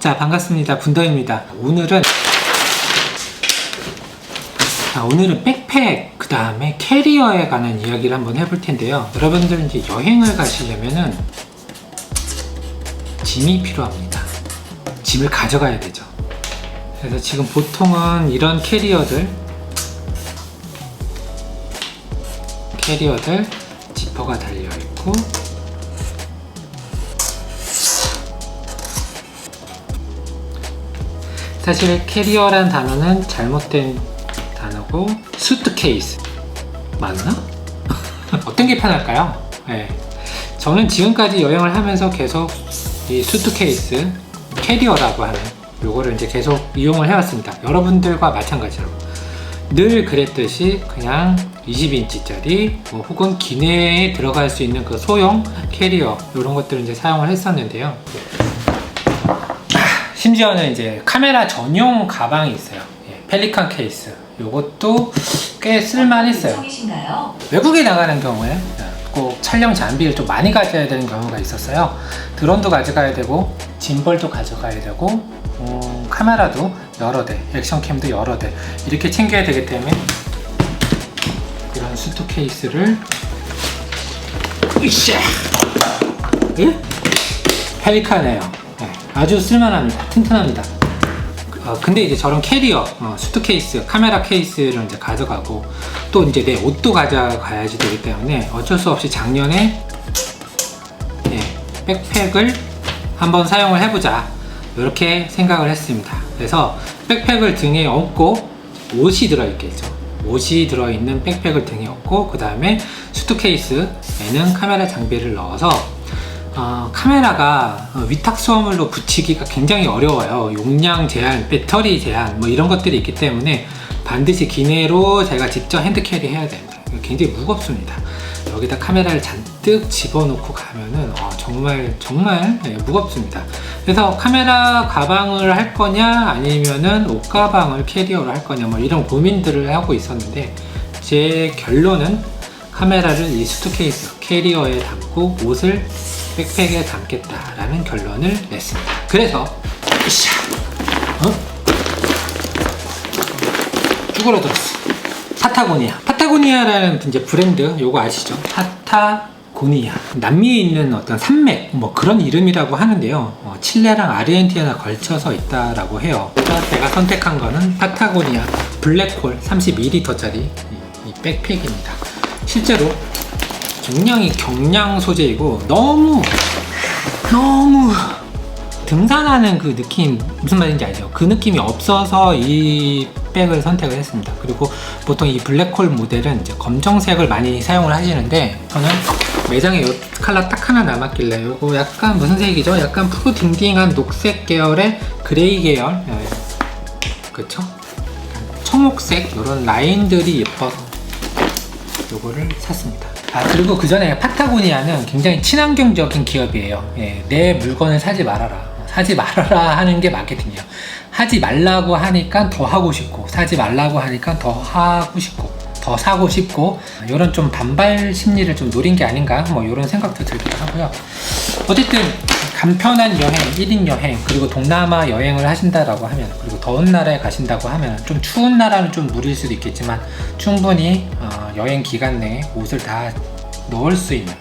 자, 반갑습니다. 분더입니다. 오늘은 백팩, 그 다음에 캐리어에 관한 이야기를 한번 해볼 텐데요. 여러분들 이제 여행을 가시려면은 짐이 필요합니다. 짐을 가져가야 되죠. 그래서 지금 보통은 이런 캐리어들 지퍼가 달려있고, 사실 캐리어란 단어는 잘못된 단어고, 수트케이스 맞나? 어떤 게 편할까요? 네. 저는 지금까지 여행을 하면서 계속 이 수트케이스, 캐리어라고 하는 요거를 이제 계속 이용을 해왔습니다. 여러분들과 마찬가지로 늘 그랬듯이 그냥 20인치짜리 혹은 기내에 들어갈 수 있는 그 소형 캐리어, 이런 것들을 이제 사용을 했었는데요. 심지어는 이제 카메라 전용 가방이 있어요. 펠리칸 케이스. 요것도 꽤 쓸만했어요. 외국에 나가는 경우에 꼭 촬영 장비를 좀 많이 가져야 되는 경우가 있었어요. 드론도 가져가야 되고, 짐벌도 가져가야 되고, 카메라도 여러 대, 액션캠도 여러 대 이렇게 챙겨야 되기 때문에 이런 수트케이스를 으쌰! 예? 펠리칸이에요. 네, 아주 쓸만합니다. 튼튼합니다. 근데 이제 저런 캐리어, 수트케이스, 카메라 케이스를 이제 가져가고, 또 이제 내 옷도 가져가야지 되기 때문에 어쩔 수 없이 작년에 백팩을 한번 사용을 해보자, 이렇게 생각을 했습니다. 그래서 백팩을 등에 얹고, 옷이 들어있겠죠. 옷이 들어있는 백팩을 등에 얹고, 그 다음에 수트케이스에는 카메라 장비를 넣어서 카메라가 위탁 수화물로 붙이기가 굉장히 어려워요. 용량 제한, 배터리 제한 이런 것들이 있기 때문에 반드시 기내로 제가 직접 핸드캐리 해야 됩니다. 굉장히 무겁습니다. 여기다 카메라를 잔뜩 집어넣고 가면은 정말 무겁습니다. 그래서 카메라 가방을 할 거냐, 아니면은 옷 가방을 캐리어로 할 거냐, 이런 고민들을 하고 있었는데, 제 결론은 카메라를 이 수트케이스, 캐리어에 담고 옷을 백팩에 담겠다라는 결론을 냈습니다. 그래서 쭈그러들었어. 파타고니아라는 이제 브랜드, 요거 아시죠? 파타고니아. 남미에 있는 어떤 산맥, 그런 이름이라고 하는데요. 칠레랑 아르헨티나 걸쳐서 있다라고 해요. 그래서 제가 선택한 거는 파타고니아 블랙홀 32리터짜리 이 백팩입니다. 실제로 굉장히 경량 소재이고, 너무 등산하는 그 느낌, 무슨 말인지 알죠? 그 느낌이 없어서 이 백을 선택을 했습니다. 그리고 보통 이 블랙홀 모델은 이제 검정색을 많이 사용을 하시는데, 저는 매장에 이 컬러 딱 하나 남았길래, 이거 약간 무슨 색이죠? 약간 푸르딩딩한 녹색 계열의 그레이 계열, 그쵸? 청옥색 이런 라인들이 예뻐서 이거를 샀습니다. 그리고 그 전에 파타고니아는 굉장히 친환경적인 기업이에요. 내 물건을 사지 말아라 하는 게 마케팅이에요. 하지 말라고 하니까 더 하고 싶고, 사지 말라고 하니까 더 하고 싶고, 더 사고 싶고, 이런 좀 반발 심리를 좀 노린 게 아닌가, 이런 생각도 들기도 하고요. 어쨌든 간편한 여행, 1인 여행, 그리고 동남아 여행을 하신다라고 하면, 그리고 더운 나라에 가신다고 하면, 좀 추운 나라는 좀 무리일 수도 있겠지만 충분히 여행 기간 내에 옷을 다 넣을 수 있는,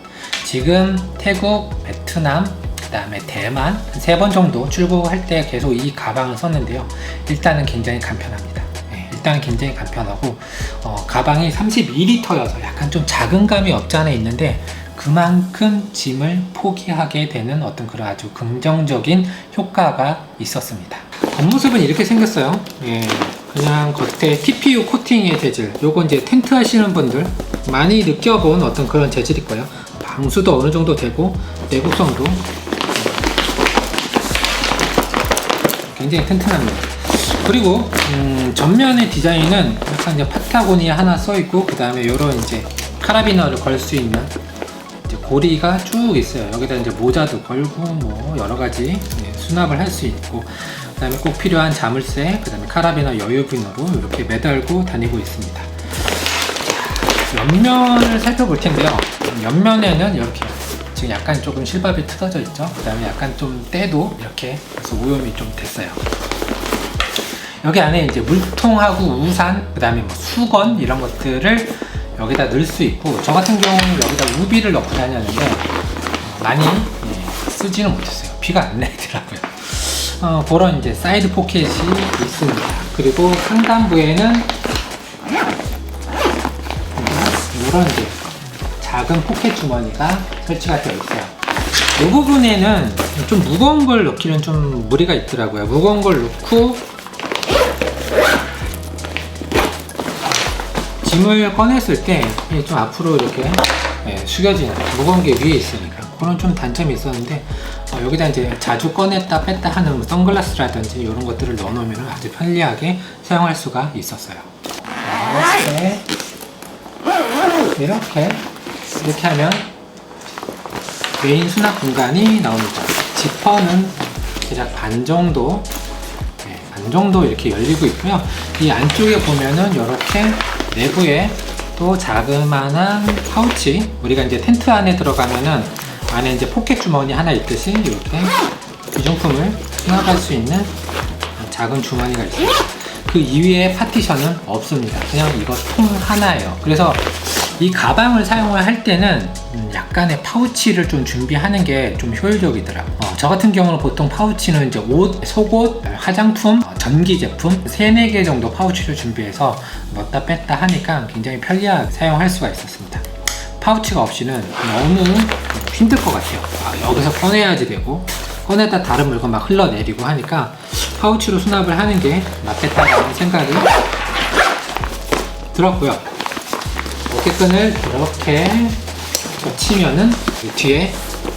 지금 태국, 베트남, 그 다음에 대만 3번 정도 출국할 때 계속 이 가방을 썼는데요. 일단은 굉장히 간편합니다. 일단은 굉장히 간편하고, 가방이 32리터여서 약간 좀 작은 감이 없지 않아 있는데, 그만큼 짐을 포기하게 되는 어떤 그런 아주 긍정적인 효과가 있었습니다. 겉모습은 이렇게 생겼어요. 그냥 겉에 TPU 코팅의 재질, 요거 이제 텐트 하시는 분들 많이 느껴본 어떤 그런 재질일 거예요. 방수도 어느 정도 되고, 내구성도 굉장히 튼튼합니다. 그리고 전면의 디자인은 약간 이제 파타고니아 하나 써있고, 그 다음에 요런 이제 카라비너를 걸 수 있는 이제 고리가 쭉 있어요. 여기다 이제 모자도 걸고, 여러가지 수납을 할 수 있고, 그 다음에 꼭 필요한 자물쇠, 그 다음에 카라비너 여유분으로 이렇게 매달고 다니고 있습니다. 옆면을 살펴볼 텐데요. 옆면에는 이렇게 지금 약간 조금 실밥이 뜯어져 있죠. 그 다음에 약간 좀 때도 이렇게 그래서 오염이 좀 됐어요. 여기 안에 이제 물통하고 우산, 그 다음에 뭐 수건 이런 것들을 여기다 넣을 수 있고, 저 같은 경우는 여기다 우비를 넣고 다녔는데 많이 쓰지는 못했어요. 비가 안 내더라고요. 그런 이제 사이드 포켓이 있습니다. 그리고 상단부에는 이런 이제 작은 포켓 주머니가 설치가 되어 있어요. 이 부분에는 좀 무거운 걸 넣기는 좀 무리가 있더라고요. 무거운 걸 넣고 짐을 꺼냈을 때 좀 앞으로 이렇게 숙여지는 무거운 게 위에 있으니까 그런 좀 단점이 있었는데, 여기다 이제 자주 꺼냈다 뺐다 하는 선글라스라든지 이런 것들을 넣어 놓으면 아주 편리하게 사용할 수가 있었어요. 이렇게 하면 메인 수납 공간이 나옵니다. 지퍼는 대략 반 정도 이렇게 열리고 있고요. 이 안쪽에 보면은 이렇게 내부에 또 자그마한 파우치, 우리가 이제 텐트 안에 들어가면은 안에 이제 포켓 주머니 하나 있듯이 이렇게 귀중품을 수납할 수 있는 작은 주머니가 있어요. 그 이외에 파티션은 없습니다. 그냥 이거 통 하나예요. 그래서 이 가방을 사용을 할 때는 약간의 파우치를 좀 준비하는 게 좀 효율적이더라고요. 저 같은 경우는 보통 파우치는 이제 옷, 속옷, 화장품, 전기 제품 3-4개 정도 파우치를 준비해서 넣었다 뺐다 하니까 굉장히 편리하게 사용할 수가 있었습니다. 파우치가 없이는 너무 힘들 것 같아요. 여기서 꺼내야지 되고, 꺼내다 다른 물건 막 흘러내리고 하니까 파우치로 수납을 하는 게 낫겠다는 생각이 들었고요. 어깨끈을 이렇게 치면은 뒤에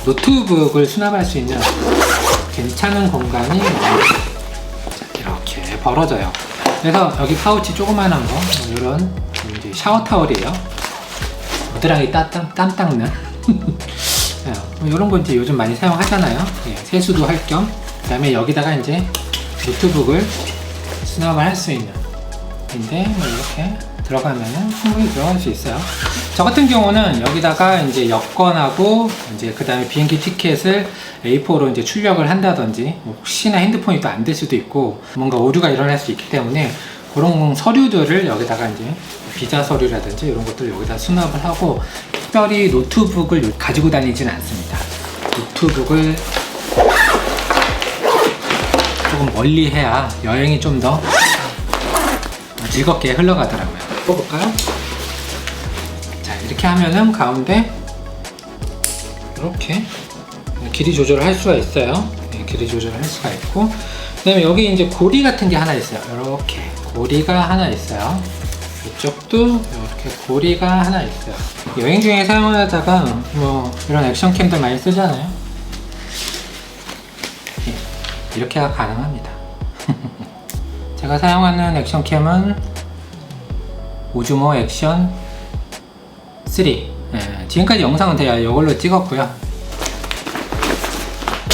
노트북을 수납할 수 있는 괜찮은 공간이 이렇게 벌어져요. 그래서 여기 파우치 조그만한 거, 이런 이제 샤워 타월이에요. 겨드랑이 땀 닦는 이런 거 이제 요즘 많이 사용하잖아요. 세수도 할 겸. 그다음에 여기다가 이제 노트북을 수납을 할 수 있는 인데 이렇게 들어가면은 충분히 들어갈 수 있어요. 저 같은 경우는 여기다가 이제 여권하고 이제 그 다음에 비행기 티켓을 A4로 이제 출력을 한다든지, 혹시나 핸드폰이 또 안 될 수도 있고 뭔가 오류가 일어날 수 있기 때문에 그런 서류들을 여기다가 이제 비자 서류라든지 이런 것들을 여기다 수납을 하고, 특별히 노트북을 가지고 다니진 않습니다. 노트북을 조금 멀리 해야 여행이 좀 더 즐겁게 흘러가더라고요. 뽑을까요? 자, 이렇게 하면은 가운데 이렇게 길이 조절을 할 수가 있어요. 길이 조절을 할 수가 있고, 그 다음에 여기 이제 고리 같은 게 하나 있어요. 이렇게 고리가 하나 있어요. 이쪽도 이렇게 고리가 하나 있어요. 여행 중에 사용하다가 뭐 이런 액션캠들 많이 쓰잖아요. 이렇게가 가능합니다. 제가 사용하는 액션캠은 오즈모 액션 3. 지금까지 영상은 제가 이걸로 찍었고요.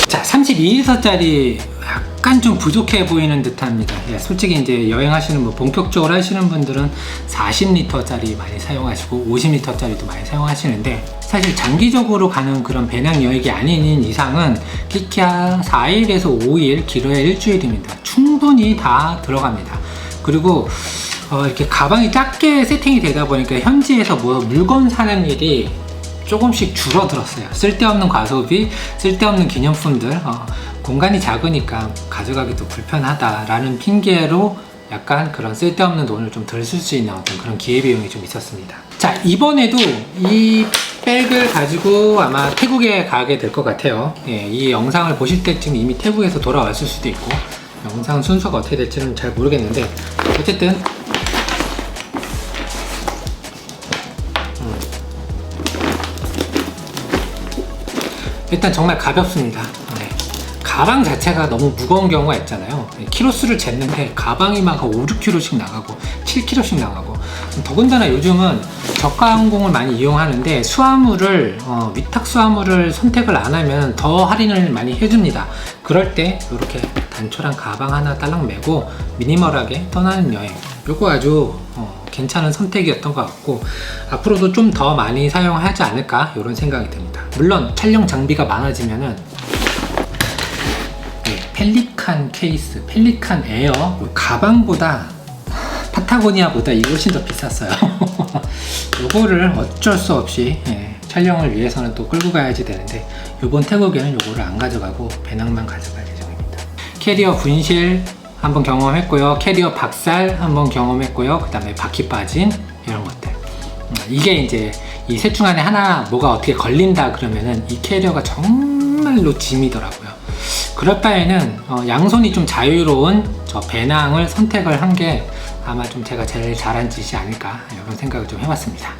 자, 32리터짜리 약간 좀 부족해 보이는 듯 합니다. 솔직히 이제 여행하시는 분, 본격적으로 하시는 분들은 40리터짜리 많이 사용하시고 50리터짜리도 많이 사용하시는데, 사실 장기적으로 가는 그런 배낭 여행이 아닌 이상은 끼키야 4일에서 5일, 길어야 일주일입니다. 충분히 다 들어갑니다. 그리고 이렇게 가방이 작게 세팅이 되다 보니까 현지에서 뭐 물건 사는 일이 조금씩 줄어들었어요. 쓸데없는 과소비, 쓸데없는 기념품들, 공간이 작으니까 가져가기도 불편하다라는 핑계로 약간 그런 쓸데없는 돈을 좀 덜 쓸 수 있는 어떤 그런 기회비용이 좀 있었습니다. 자, 이번에도 이 백을 가지고 아마 태국에 가게 될 것 같아요. 이 영상을 보실 때쯤 이미 태국에서 돌아왔을 수도 있고, 영상 순서가 어떻게 될지는 잘 모르겠는데, 어쨌든 일단 정말 가볍습니다. 가방 자체가 너무 무거운 경우가 있잖아요. 키로수를 쟀는데 가방이 막 5-6kg씩 나가고 7kg씩 나가고, 더군다나 요즘은 저가 항공을 많이 이용하는데 수화물을 위탁 수화물을 선택을 안 하면 더 할인을 많이 해줍니다. 그럴 때 이렇게 단촐한 가방 하나 딸랑 메고 미니멀하게 떠나는 여행, 요거 아주 괜찮은 선택이었던 것 같고 앞으로도 좀 더 많이 사용하지 않을까 이런 생각이 듭니다. 물론 촬영 장비가 많아지면은 펠리칸 케이스, 펠리칸 에어 가방보다 파타고니아보다 이게 훨씬 더 비쌌어요. 요거를 어쩔 수 없이 촬영을 위해서는 또 끌고 가야지 되는데 요번 태국에는 요거를 안 가져가고 배낭만 가져갈 예정입니다. 캐리어 분실 한번 경험했고요. 캐리어 박살 한번 경험했고요. 그 다음에 바퀴 빠진 이런 것들. 이게 이제 이 셋 중 안에 하나 뭐가 어떻게 걸린다 그러면은 이 캐리어가 정말로 짐이더라고요. 그럴 바에는 양손이 좀 자유로운 저 배낭을 선택을 한 게 아마 좀 제가 제일 잘한 짓이 아닐까 이런 생각을 좀 해봤습니다.